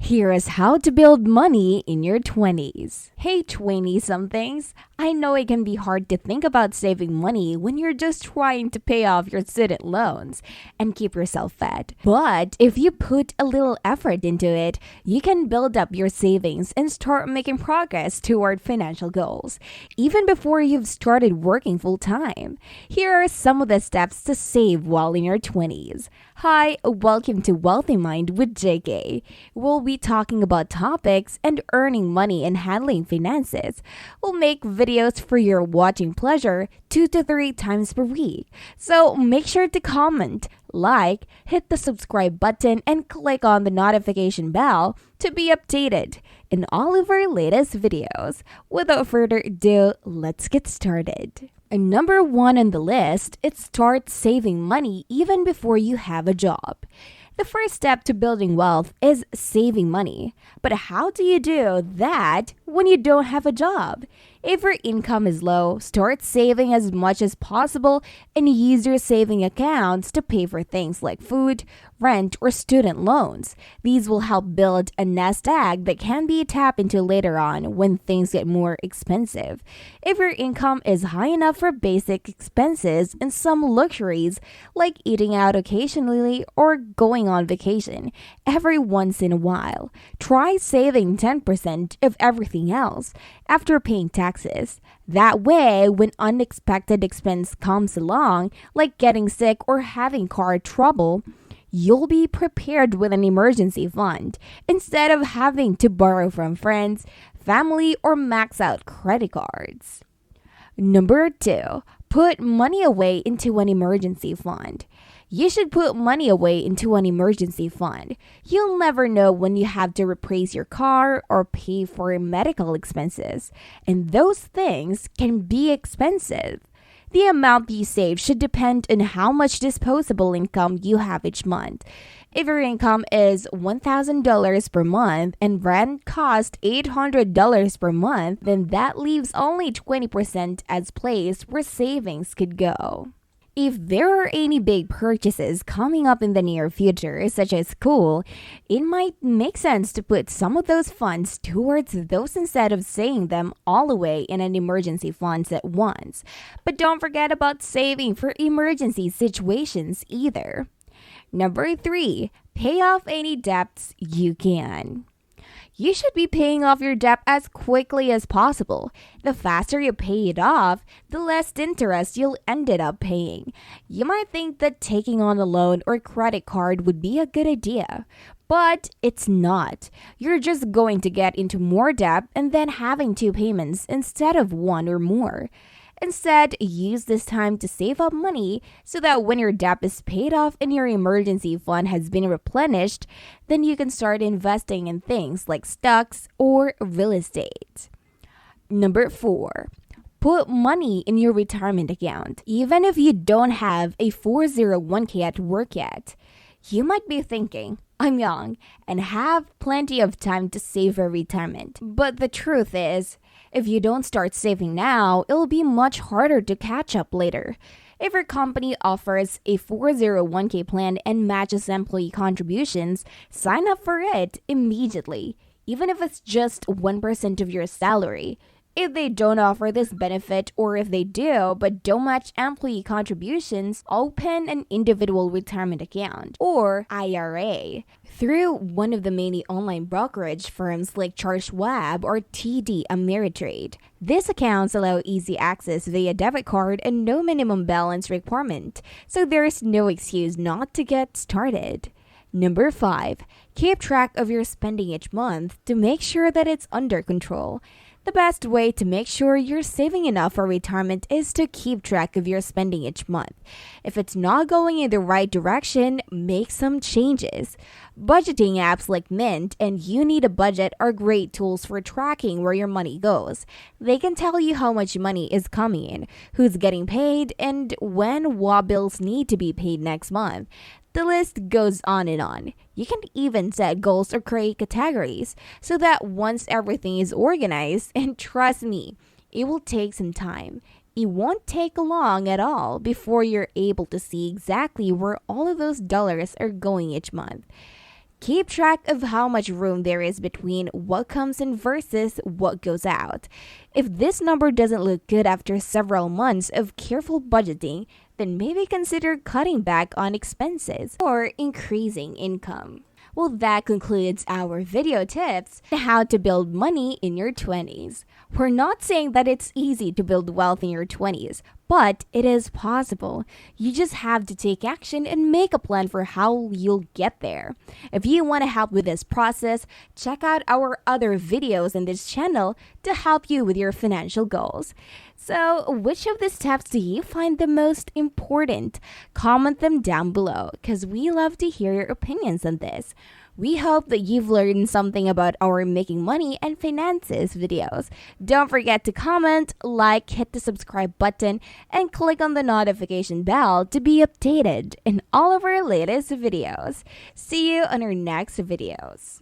Here is how to build money in your 20s. Hey 20-somethings, I know it can be hard to think about saving money when you're just trying to pay off your student loans and keep yourself fed. But if you put a little effort into it, you can build up your savings and start making progress toward financial goals, even before you've started working full time. Here are some of the steps to save while in your 20s. Hi, welcome to Wealthymind with Jkay. We'll be talking about topics and earning money and handling finances. We'll make videos for your watching pleasure 2 to 3 times per week. So make sure to comment, like, hit the subscribe button, and click on the notification bell to be updated in all of our latest videos. Without further ado, let's get started. And number 1 on the list is start saving money even before you have a job. The first step to building wealth is saving money. But how do you do that when you don't have a job? If your income is low, start saving as much as possible and use your saving accounts to pay for things like food, rent, or student loans. These will help build a nest egg that can be tapped into later on when things get more expensive. If your income is high enough for basic expenses and some luxuries like eating out occasionally or going on vacation every once in a while, try saving 10% of everything else after paying taxes. That way, when unexpected expense comes along, like getting sick or having car trouble, you'll be prepared with an emergency fund instead of having to borrow from friends, family, or max out credit cards. Number 2, put money away into an emergency fund. You should put money away into an emergency fund. You'll never know when you have to replace your car or pay for medical expenses, and those things can be expensive. The amount you save should depend on how much disposable income you have each month. If your income is $1,000 per month and rent costs $800 per month, then that leaves only 20% as place where savings could go. If there are any big purchases coming up in the near future, such as school, it might make sense to put some of those funds towards those instead of saving them all away in an emergency fund at once. But don't forget about saving for emergency situations either. Number 3, pay off any debts you can. You should be paying off your debt as quickly as possible. The faster you pay it off, the less interest you'll end up paying. You might think that taking on a loan or credit card would be a good idea, but it's not. You're just going to get into more debt and then having 2 payments instead of 1 or more. Instead, use this time to save up money so that when your debt is paid off and your emergency fund has been replenished, then you can start investing in things like stocks or real estate. Number 4, put money in your retirement account. Even if you don't have a 401k at work yet, you might be thinking, I'm young and have plenty of time to save for retirement. But the truth is, if you don't start saving now, it'll be much harder to catch up later. If your company offers a 401k plan and matches employee contributions, sign up for it immediately, even if it's just 1% of your salary. If they don't offer this benefit, or if they do but don't match employee contributions, open an individual retirement account or IRA through one of the many online brokerage firms like Charles Schwab or TD Ameritrade. These accounts allow easy access via debit card and no minimum balance requirement, so there's no excuse not to get started. Number 5, keep track of your spending each month to make sure that it's under control. The best way to make sure you're saving enough for retirement is to keep track of your spending each month. If it's not going in the right direction, make some changes. Budgeting apps like Mint and You Need a Budget are great tools for tracking where your money goes. They can tell you how much money is coming in, who's getting paid, and when what bills need to be paid next month. The list goes on and on. You can even set goals or create categories so that once everything is organized, and trust me, it will take some time. It won't take long at all before you're able to see exactly where all of those dollars are going each month. Keep track of how much room there is between what comes in versus what goes out. If this number doesn't look good after several months of careful budgeting, then maybe consider cutting back on expenses or increasing income. Well, that concludes our video tips on how to build money in your 20s. We're not saying that it's easy to build wealth in your 20s, but it is possible. You just have to take action and make a plan for how you'll get there. If you want to help with this process, check out our other videos in this channel to help you with your financial goals. So, which of the steps do you find the most important? Comment them down below because we love to hear your opinions on this. We hope that you've learned something about our making money and finances videos. Don't forget to comment, like, hit the subscribe button, and click on the notification bell to be updated in all of our latest videos. See you on our next videos.